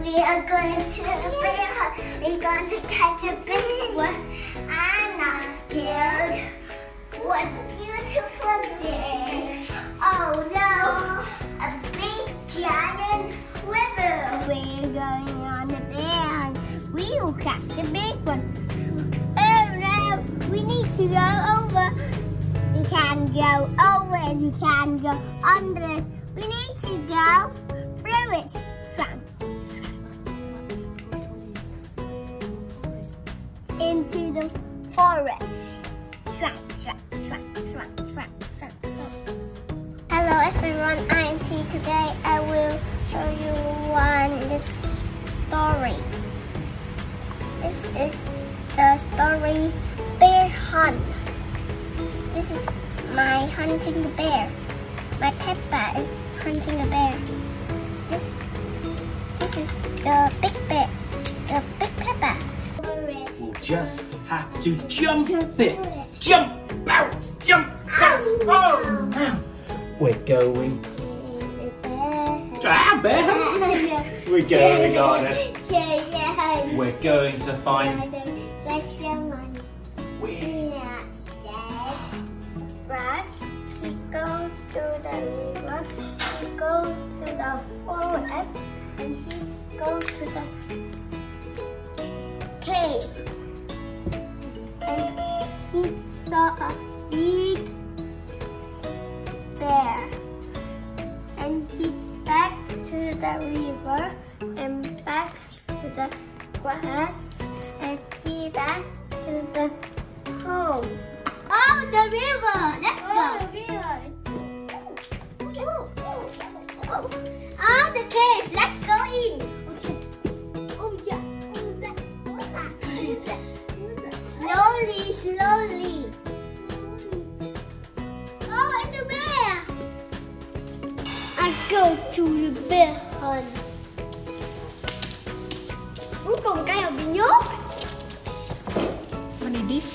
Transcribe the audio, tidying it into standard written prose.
We are going to the bear hunt. We're going to catch a big one. I'm not scared. What a beautiful day. Oh no, a big giant river. We're going on the bear hunt. We'll catch a big one. Oh no, we need to go over. You can go over and you can go under. We need to go through it. Into the forest. Hello everyone, I am T. Today I will show you one story. This is the story Bear Hunt. This is my hunting the bear. My Peppa is hunting a bear. This is the big bear, the big Peppa. We'll just have to jump it. Jump, bounce, jump, bounce. Oh no! We're going. Bear hunt. We're going on it. We're going to find. We go to the river, we go to the forest, and he goes to the cave. And he saw a big bear. And he back to the river and back to the grass and he back to the home. Oh, the river! Let's go! The river! Oh, the cave! Let's go in! Slowly, slowly! Oh, and the bear! I go to the bear hunt. Cuối cùng cây ở bị nhốt. What is this?